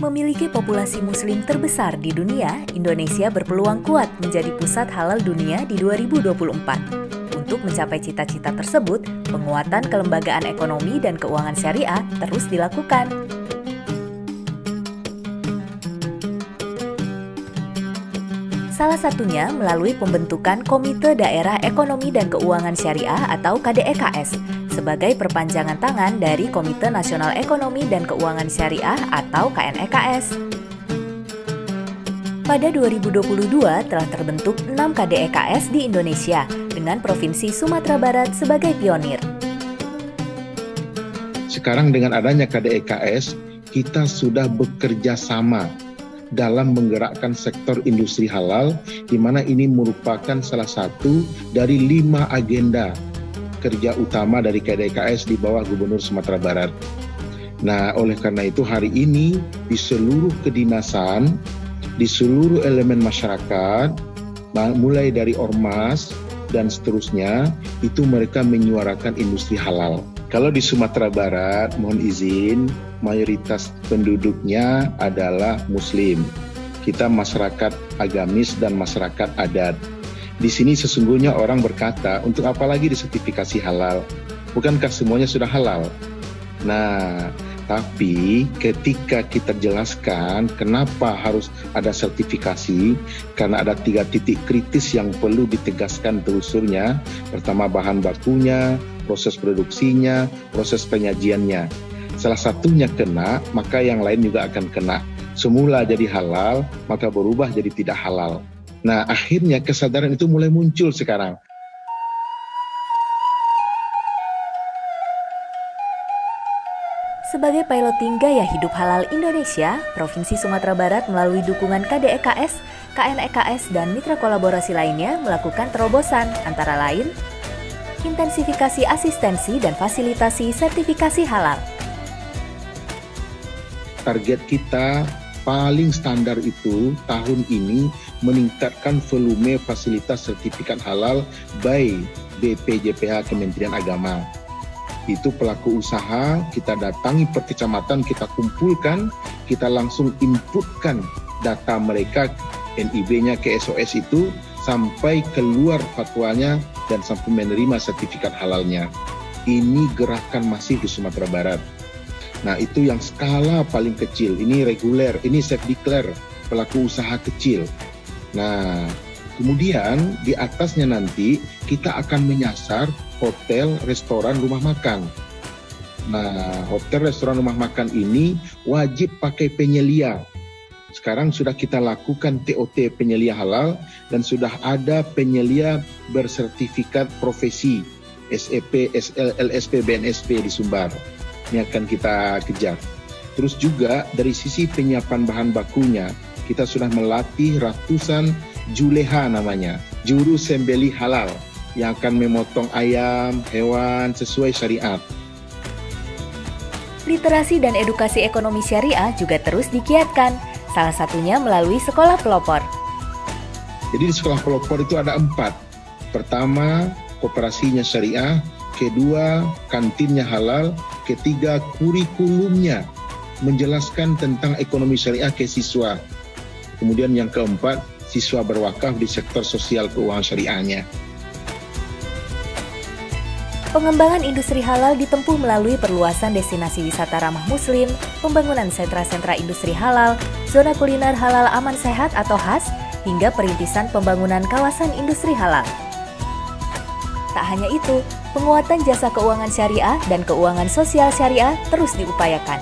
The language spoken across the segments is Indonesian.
Memiliki populasi muslim terbesar di dunia, Indonesia berpeluang kuat menjadi pusat halal dunia di 2024. Untuk mencapai cita-cita tersebut, penguatan kelembagaan ekonomi dan keuangan syariah terus dilakukan. Salah satunya melalui pembentukan Komite Daerah Ekonomi dan Keuangan Syariah atau KDEKS sebagai perpanjangan tangan dari Komite Nasional Ekonomi dan Keuangan Syariah atau KNEKS. Pada 2022 telah terbentuk 6 KDEKS di Indonesia dengan Provinsi Sumatera Barat sebagai pionir. Sekarang dengan adanya KDEKS, kita sudah bekerja sama dalam menggerakkan sektor industri halal, di mana ini merupakan salah satu dari 5 agenda kerja utama dari KDEKS di bawah Gubernur Sumatera Barat. Nah, oleh karena itu hari ini di seluruh kedinasan, di seluruh elemen masyarakat, mulai dari ormas dan seterusnya, itu mereka menyuarakan industri halal. Kalau di Sumatera Barat, mohon izin, mayoritas penduduknya adalah Muslim. Kita masyarakat agamis dan masyarakat adat. Di sini sesungguhnya orang berkata, untuk apa lagi disertifikasi halal? Bukankah semuanya sudah halal? Nah, tapi ketika kita jelaskan kenapa harus ada sertifikasi, karena ada 3 titik kritis yang perlu ditegaskan telusurnya. Pertama, bahan bakunya, proses produksinya, proses penyajiannya. Salah satunya kena, maka yang lain juga akan kena. Semula jadi halal, maka berubah jadi tidak halal. Nah, akhirnya kesadaran itu mulai muncul sekarang. Sebagai piloting gaya hidup halal Indonesia, Provinsi Sumatera Barat melalui dukungan KDEKS, KNEKS, dan mitra kolaborasi lainnya melakukan terobosan antara lain intensifikasi asistensi dan fasilitasi sertifikasi halal. Target kita paling standar itu tahun ini meningkatkan volume fasilitas sertifikat halal by BPJPH Kementerian Agama. Itu pelaku usaha, kita datangi per kecamatan, kita kumpulkan, kita langsung inputkan data mereka, NIB-nya ke SOS itu, sampai keluar fatwanya dan sampai menerima sertifikat halalnya. Ini gerakan masif di Sumatera Barat. Nah, itu yang skala paling kecil, ini reguler, ini self-declare, pelaku usaha kecil. Nah, kemudian di atasnya nanti kita akan menyasar hotel, restoran, rumah makan. Nah, hotel, restoran, rumah makan ini wajib pakai penyelia. Sekarang sudah kita lakukan TOT penyelia halal dan sudah ada penyelia bersertifikat profesi SEP, SL, LSP, BNSP di Sumbar. Ini akan kita kejar. Terus juga dari sisi penyiapan bahan bakunya, kita sudah melatih ratusan juleha namanya, juru sembelih halal, yang akan memotong ayam, hewan sesuai syariat. Literasi dan edukasi ekonomi syariah juga terus digiatkan, salah satunya melalui sekolah pelopor. Jadi di sekolah pelopor itu ada 4. Pertama, koperasinya syariah. Kedua, kantinnya halal. Ketiga, kurikulumnya menjelaskan tentang ekonomi syariah ke siswa. Kemudian yang keempat, siswa berwakaf di sektor sosial keuangan syariahnya. Pengembangan industri halal ditempuh melalui perluasan destinasi wisata ramah muslim, pembangunan sentra-sentra industri halal, zona kuliner halal aman sehat atau HAS, hingga perintisan pembangunan kawasan industri halal. Tak hanya itu, penguatan jasa keuangan syariah dan keuangan sosial syariah terus diupayakan.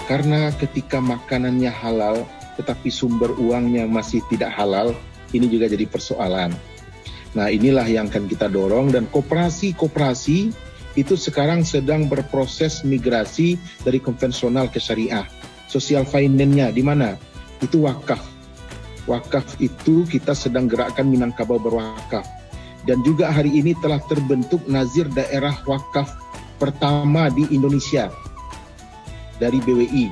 Karena ketika makanannya halal, tetapi sumber uangnya masih tidak halal, ini juga jadi persoalan. Nah, inilah yang akan kita dorong, dan koperasi-koperasi itu sekarang sedang berproses migrasi dari konvensional ke syariah. Social finance-nya di mana? Itu wakaf. Wakaf itu kita sedang gerakkan Minangkabau berwakaf. Dan juga hari ini telah terbentuk Nazir Daerah Wakaf pertama di Indonesia dari BWI.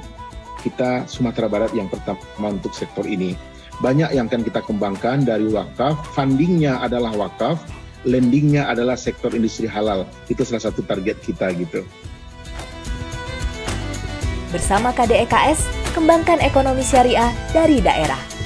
Kita Sumatera Barat yang pertama untuk sektor ini. Banyak yang akan kita kembangkan dari wakaf, fundingnya adalah wakaf, lendingnya adalah sektor industri halal. Itu salah satu target kita gitu. Bersama KDEKS, kembangkan ekonomi syariah dari daerah.